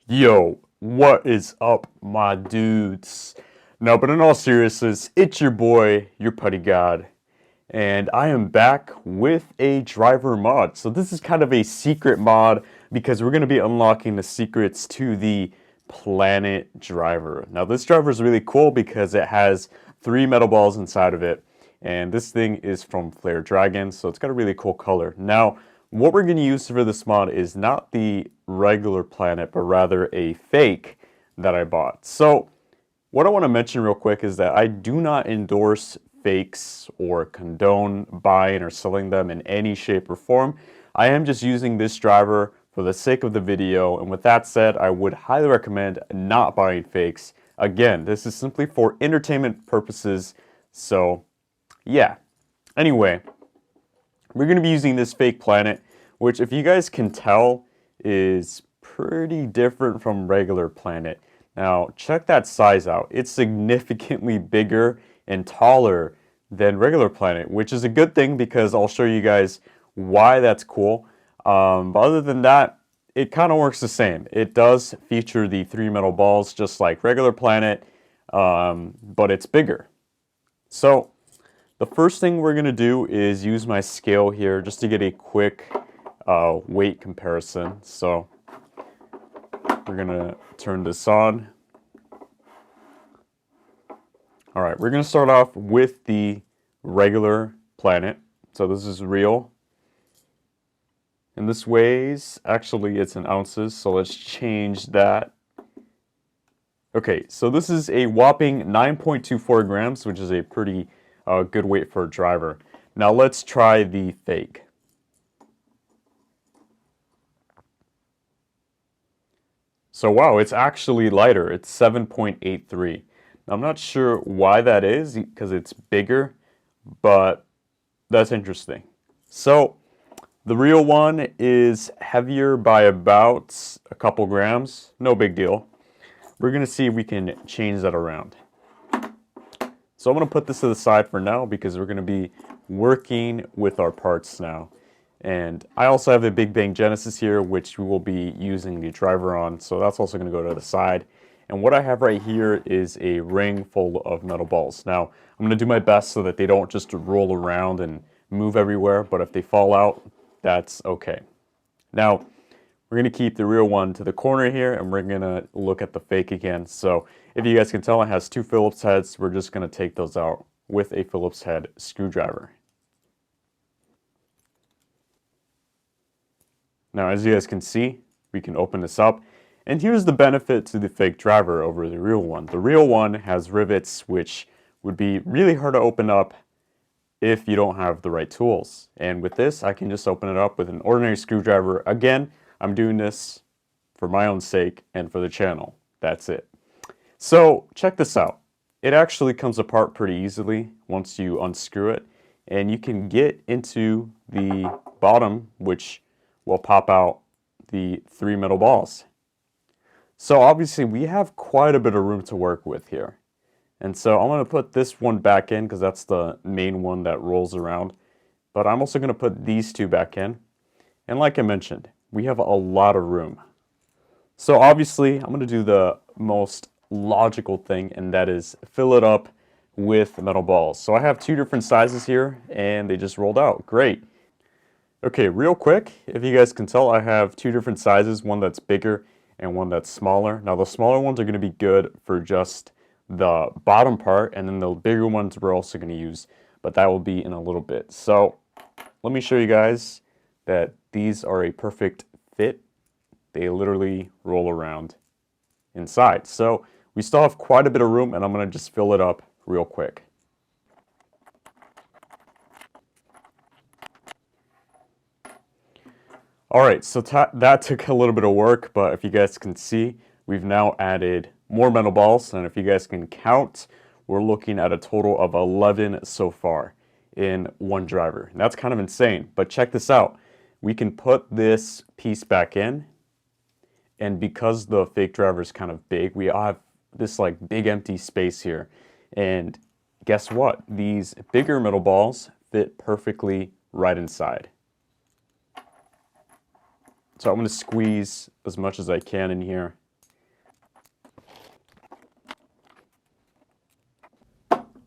Yo, what is up, my dudes? No, but in all seriousness, it's your boy, your putty god, and I am back with a driver mod. So this is kind of a secret mod because we're going to be unlocking the secrets to the planet driver. Now this driver is really cool because it has 3 metal balls inside of it, and this thing is from Flare Dragon, so it's got a really cool color. Now, what we're going to use for this mod is not the regular planet, but rather a fake that I bought. So what I want to mention real quick is that I do not endorse fakes or condone buying or selling them in any shape or form. I am just using this driver for the sake of the video, and with that said, I would highly recommend not buying fakes. Again, this is simply for entertainment purposes, so yeah. Anyway, we're going to be using this fake planet, which if you guys can tell is pretty different from regular planet. Now, check that size out. It's significantly bigger and taller than regular planet, which is a good thing because I'll show you guys why that's cool. But other than that, it kind of works the same. It does feature the 3 metal balls just like regular planet, but it's bigger. So the first thing we're going to do is use my scale here just to get a quick weight comparison. So we're going to turn this on. All right, we're going to start off with the regular planet. So this is real. And this weighs, actually it's in ounces, so let's change that. Okay, so this is a whopping 9.24 grams, which is a pretty good weight for a driver. Now let's try the fake. So wow, it's actually lighter. It's 7.83. I'm not sure why that is because it's bigger, but that's interesting. So the real one is heavier by about a couple grams. No big deal. We're going to see if we can change that around. So I'm going to put this to the side for now because we're going to be working with our parts now. And I also have a Big Bang Genesis here, which we will be using the driver on. So that's also going to go to the side. And what I have right here is a ring full of metal balls. Now, I'm going to do my best so that they don't just roll around and move everywhere. But if they fall out, that's okay. Now, we're going to keep the real one to the corner here, and we're going to look at the fake again. So if you guys can tell, it has 2 Phillips heads. We're just going to take those out with a Phillips head screwdriver. Now, as you guys can see, we can open this up. And here's the benefit to the fake driver over the real one. The real one has rivets, which would be really hard to open up if you don't have the right tools. And with this, I can just open it up with an ordinary screwdriver. Again, I'm doing this for my own sake and for the channel. That's it. So check this out. It actually comes apart pretty easily once you unscrew it, and you can get into the bottom, which will pop out the 3 metal balls. So obviously we have quite a bit of room to work with here. And so I'm going to put this one back in because that's the main one that rolls around. But I'm also going to put these 2 back in. And like I mentioned, we have a lot of room. So obviously I'm going to do the most logical thing, and that is fill it up with metal balls. So I have 2 different sizes here, and they just rolled out. Great. Okay, real quick, if you guys can tell, I have 2 different sizes, one that's bigger and one that's smaller. Now the smaller ones are going to be good for just the bottom part, and then the bigger ones we're also going to use, but that will be in a little bit. So let me show you guys that these are a perfect fit. They literally roll around inside. So we still have quite a bit of room, and I'm going to just fill it up real quick. All right, so that took a little bit of work, but if you guys can see, we've now added more metal balls, and if you guys can count, we're looking at a total of 11 so far in one driver. And that's kind of insane, but check this out. We can put this piece back in, and because the fake driver is kind of big, we have this like big empty space here. And guess what? These bigger metal balls fit perfectly right inside. So I'm going to squeeze as much as I can in here.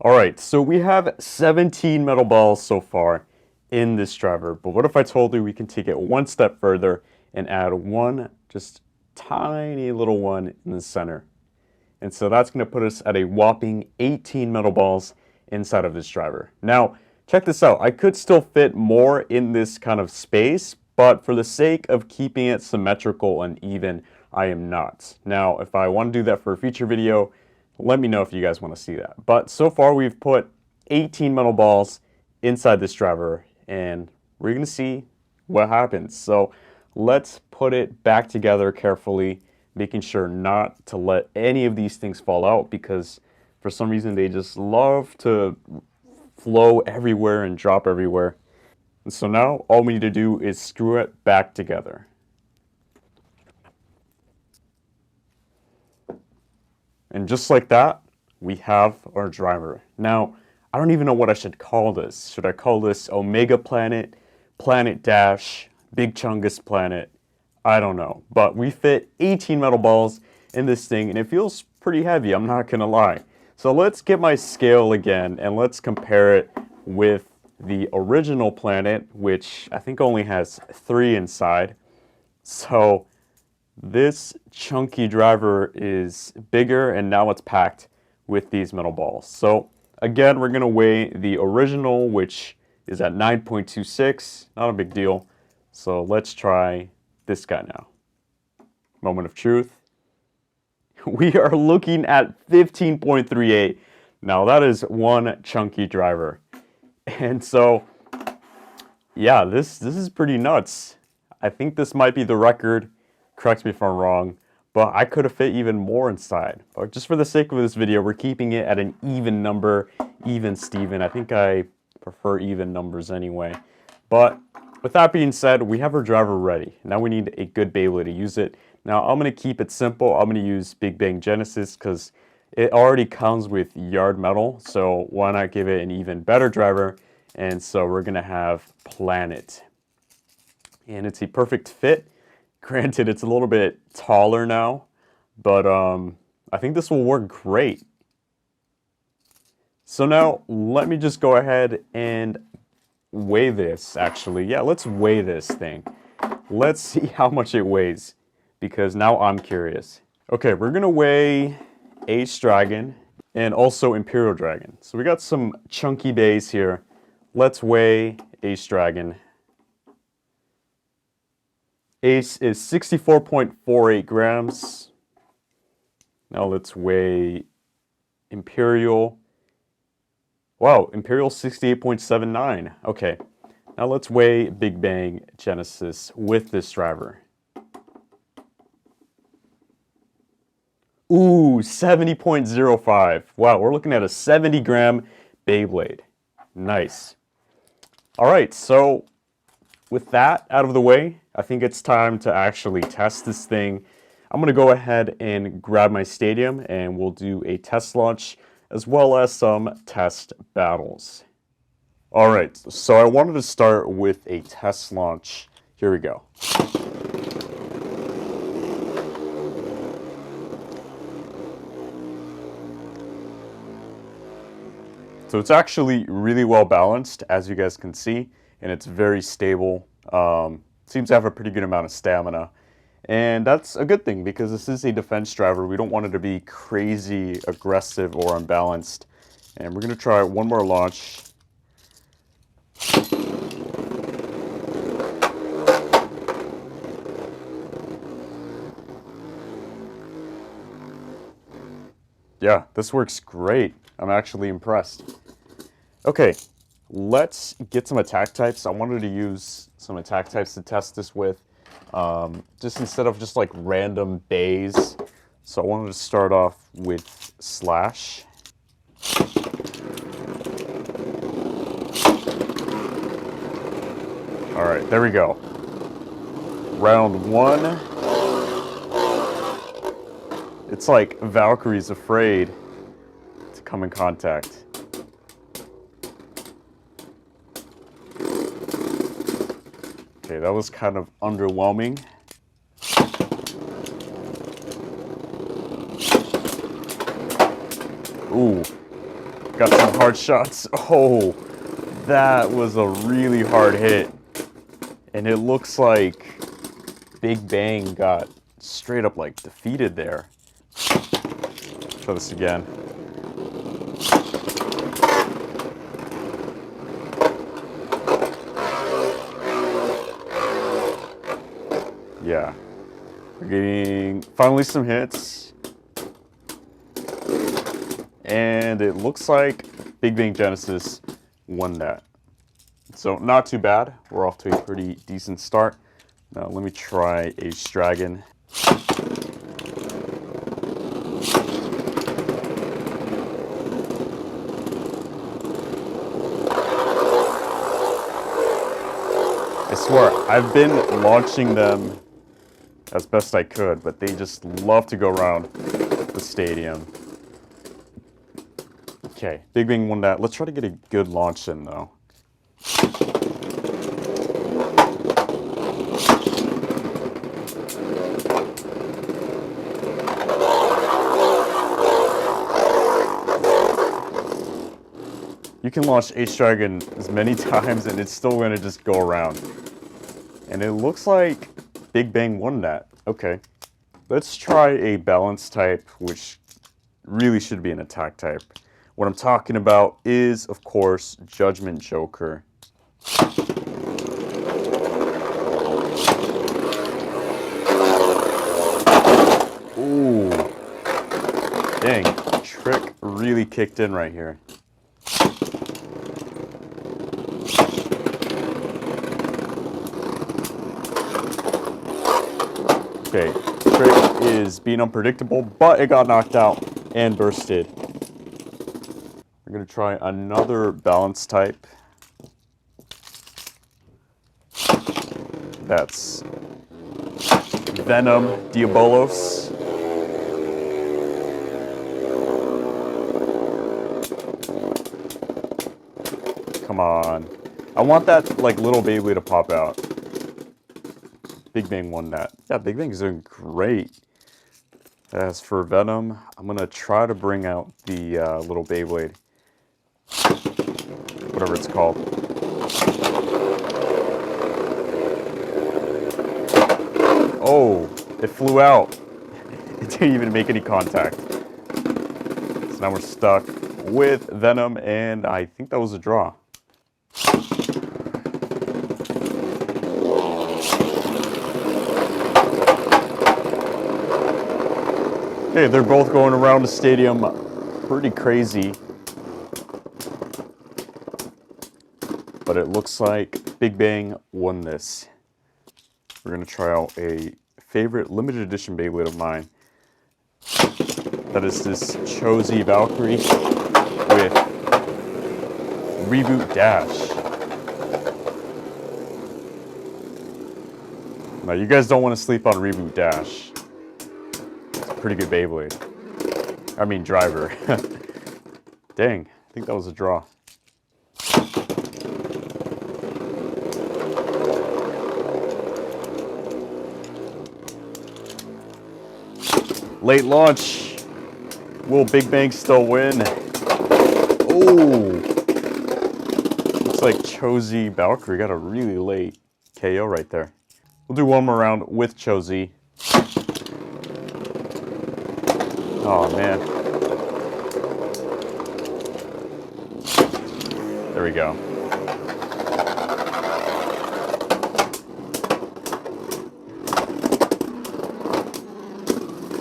All right, so we have 17 metal balls so far in this driver, but what if I told you we can take it one step further and add one just tiny little one in the center? And so that's going to put us at a whopping 18 metal balls inside of this driver. Now, check this out. I could still fit more in this kind of space, but for the sake of keeping it symmetrical and even, I am not. Now, if I want to do that for a future video, let me know if you guys want to see that. But so far, we've put 18 metal balls inside this driver, and we're going to see what happens. So let's put it back together carefully, making sure not to let any of these things fall out, because for some reason they just love to flow everywhere and drop everywhere. And so now all we need to do is screw it back together. And just like that, we have our driver. Now, I don't even know what I should call this. Should I call this Omega Planet, Planet Dash, Big Chungus Planet? I don't know. But we fit 18 metal balls in this thing, and it feels pretty heavy, I'm not gonna lie. So let's get my scale again, and let's compare it with the original planet, which I think only has 3 inside. So this chunky driver is bigger, and now it's packed with these metal balls. So again, we're going to weigh the original, which is at 9.26. Not a big deal. So let's try this guy now. Moment of truth. We are looking at 15.38. Now that is one chunky driver. And so, yeah, this is pretty nuts. I think this might be the record. Correct me if I'm wrong, but I could have fit even more inside. But just for the sake of this video, we're keeping it at an even number, even Steven. I think I prefer even numbers anyway. But with that being said, we have our driver ready. Now we need a good Beyblade to use it. Now I'm going to keep it simple. I'm going to use Big Bang Genesis because it already comes with yard metal. So why not give it an even better driver? And so we're going to have Planet. And it's a perfect fit. Granted, it's a little bit taller now, but I think this will work great. So now let me just go ahead and weigh this, actually. Yeah, let's weigh this thing. Let's see how much it weighs, because now I'm curious. Okay, we're going to weigh Ace Dragon and also Imperial Dragon. So we got some chunky bays here. Let's weigh Ace Dragon. Ace is 64.48 grams. Now let's weigh Imperial. Wow, Imperial 68.79. Okay, now let's weigh Big Bang Genesis with this driver. Ooh, 70.05. Wow, we're looking at a 70 gram Beyblade. Nice. All right, so with that out of the way, I think it's time to actually test this thing. I'm going to go ahead and grab my stadium, and we'll do a test launch as well as some test battles. All right, so I wanted to start with a test launch. Here we go. So it's actually really well balanced, as you guys can see, and it's very stable. Seems to have a pretty good amount of stamina. And that's a good thing, because this is a defense driver. We don't want it to be crazy aggressive or unbalanced. And we're going to try one more launch. Yeah, this works great. I'm actually impressed. Okay, let's get some attack types. I wanted to use some attack types to test this with. Just instead of just like random bays. So I wanted to start off with Slash. All right, there we go. Round one. It's like Valkyrie's afraid to come in contact. Okay, that was kind of underwhelming. Ooh, Got some hard shots. Oh, that was a really hard hit. And it looks like Big Bang got straight up like defeated there. Try this again. Yeah. We're getting finally some hits. And it looks like Big Bang Genesis won that. So not too bad. We're off to a pretty decent start. Now let me try Ace Dragon. I swear, I've been launching them as best I could, but they just love to go around the stadium. Okay, Big Bang won that. Let's try to get a good launch in though. You can launch Ace Dragon as many times and it's still going to just go around. And it looks like Big Bang won that. Okay. Let's try a balance type, which really should be an attack type. What I'm talking about is, of course, Judgment Joker. Ooh. Dang. Trick really kicked in right here. Okay, Trick is being unpredictable, but it got knocked out and bursted. We're going to try another balance type. That's Venom Diabolos. Come on. I want that like little Beyblade to pop out. Big Bang won that. Yeah, Big Bang is doing great. As for Venom, I'm going to try to bring out the little Beyblade. Whatever it's called. Oh, it flew out. It didn't even make any contact. So now we're stuck with Venom, and I think that was a draw. Okay, they're both going around the stadium pretty crazy. But it looks like Big Bang won this. We're going to try out a favorite limited edition Beyblade of mine. That is this Chozy Valkyrie with Reboot Dash. Now, you guys don't want to sleep on Reboot Dash. It's a pretty good Beyblade. I mean, driver. Dang, I think that was a draw. Late launch. Will Big Bang still win? Oh! Looks like Chozy Valkyrie got a really late KO right there. We'll do one more round with Chozy. Oh man. There we go.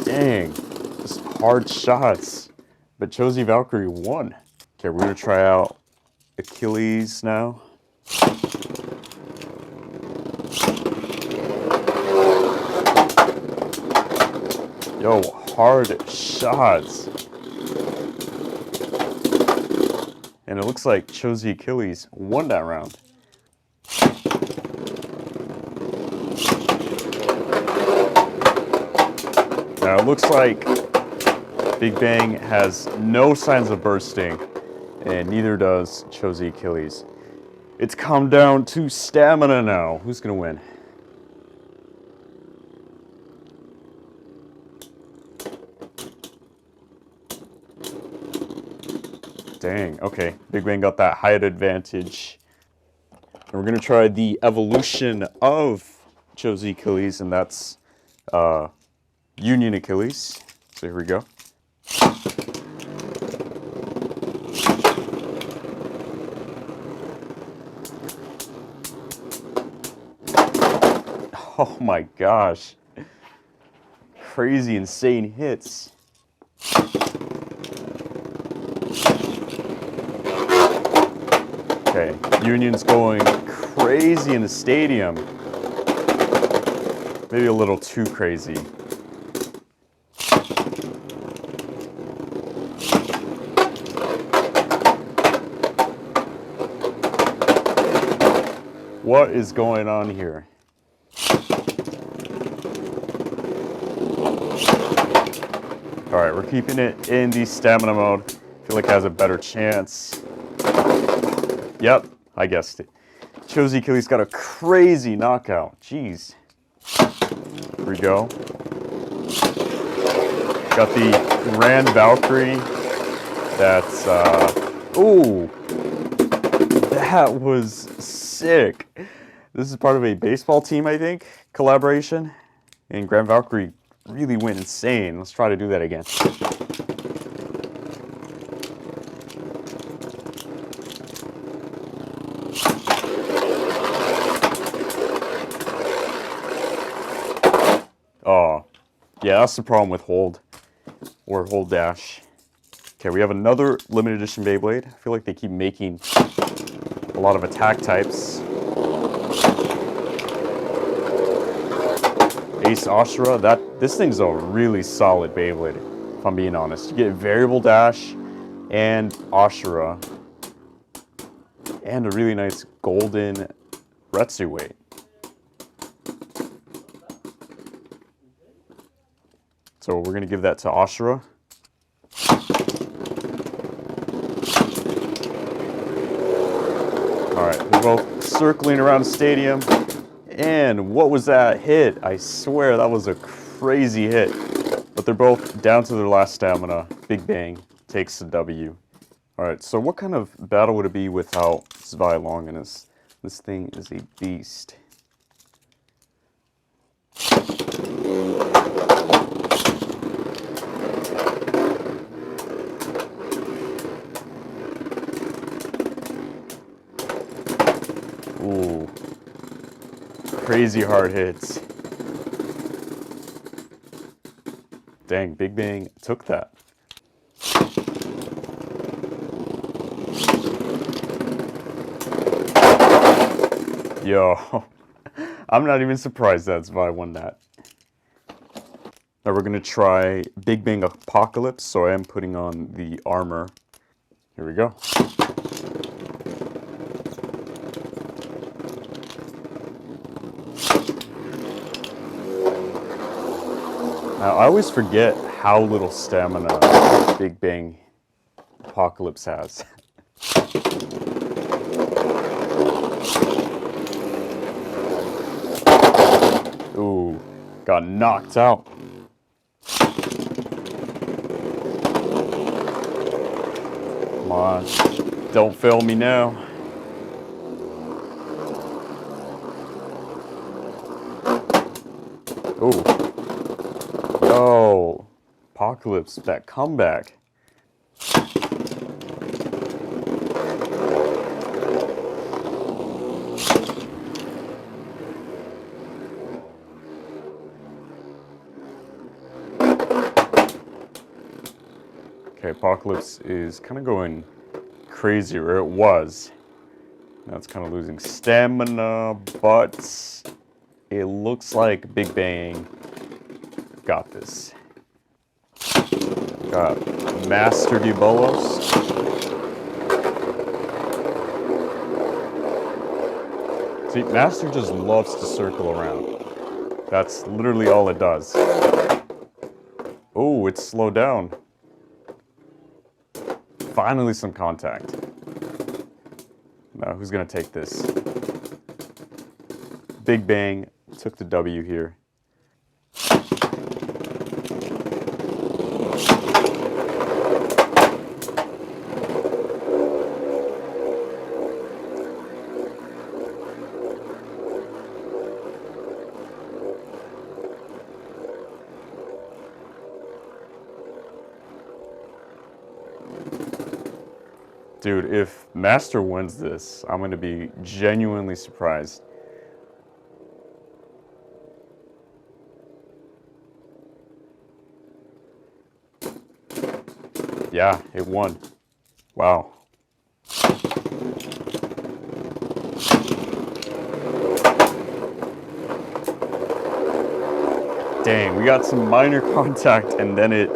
Dang, just hard shots. But Chozy Valkyrie won. Okay, we're gonna try out Achilles now. Yo, hard shots. And it looks like Chozy Achilles won that round. Now it looks like Big Bang has no signs of bursting, and neither does Chozy Achilles. It's come down to stamina now. Who's gonna win? Dang, okay. Big Bang got that height advantage. And we're gonna try the evolution of Josie Achilles, and that's Union Achilles. So here we go. Oh my gosh. Crazy, insane hits. Okay, Union's going crazy in the stadium. Maybe a little too crazy. What is going on here? All right, we're keeping it in the stamina mode. I feel like it has a better chance. Yep, I guessed it. Josie Achilles got a crazy knockout. Jeez. Here we go. Got the Grand Valkyrie. That's, ooh. That was sick. This is part of a baseball team, I think, collaboration. And Grand Valkyrie really went insane. Let's try to do that again. Oh, yeah, that's the problem with hold or hold dash. Okay, we have another limited edition Beyblade. I feel like they keep making a lot of attack types. Ace Ashura, this thing's a really solid Beyblade, if I'm being honest. You get variable dash and Ashura, and a really nice golden Retsu weight. So we're gonna give that to Ashura. All right, they're both circling around the stadium. And what was that hit? I swear that was a crazy hit. But they're both down to their last stamina. Big Bang takes the W. All right, so what kind of battle would it be without Zwei Longinus? This thing is a beast. Ooh. Crazy hard hits. Dang, Big Bang took that. Yo, I'm not even surprised that Zwei won that. Now we're gonna try Big Bang Apocalypse, so I am putting on the armor. Here we go. Now, I always forget how little stamina Big Bang Apocalypse has. Ooh, got knocked out. Come on, don't fail me now. Ooh. Yo, Apocalypse, that comeback. Okay, Apocalypse is kind of going crazy, or it was. Now it's kind of losing stamina, but it looks like Big Bang got this. Got Master Dibolos. See, Master just loves to circle around. That's literally all it does. Oh, it's slowed down. Finally some contact. Now, who's gonna take this? Big Bang took the W here. Dude, if Master wins this, I'm going to be genuinely surprised. Yeah, it won. Wow. Dang, we got some minor contact and then it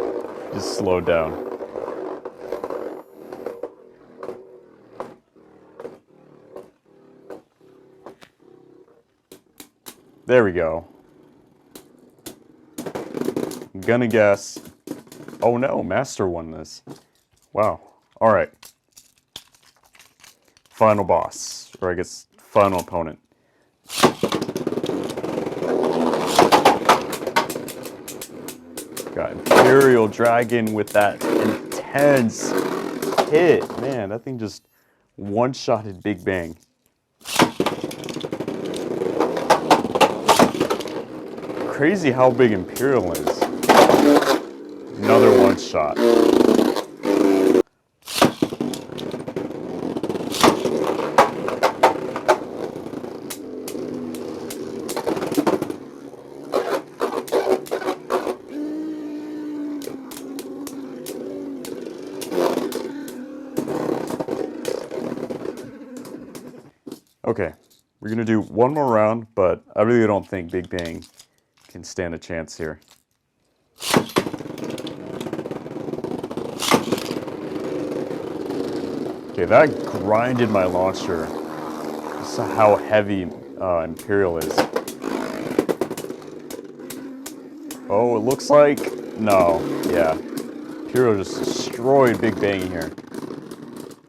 just slowed down. There we go. I'm gonna guess. Oh no, Master won this. Wow. Alright. Final boss. Or I guess final opponent. Got Imperial Dragon with that intense hit. Man, that thing just one-shotted Big Bang. Crazy how big Imperial is. Another one-shot. Okay, we're gonna do one more round, but I really don't think Big Bang can stand a chance here. Okay, that grinded my launcher. This is how heavy Imperial is. Oh, it looks like, no, yeah. Imperial just destroyed Big Bang here.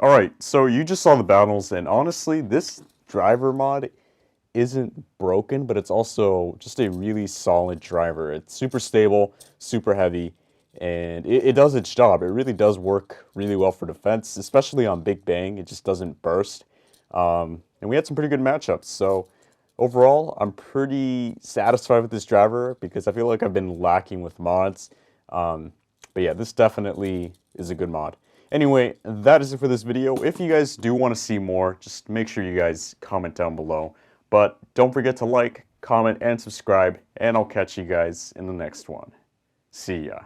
Alright, so you just saw the battles, and honestly, this driver mod isn't broken, but it's also just a really solid driver. It's super stable, super heavy, and it does its job. It really does work really well for defense, especially on Big Bang. It just doesn't burst. And we had some pretty good matchups. So overall, I'm pretty satisfied with this driver because I feel like I've been lacking with mods. But yeah, this definitely is a good mod. Anyway, that is it for this video. If you guys do want to see more, just make sure you guys comment down below. But don't forget to like, comment, and subscribe, and I'll catch you guys in the next one. See ya.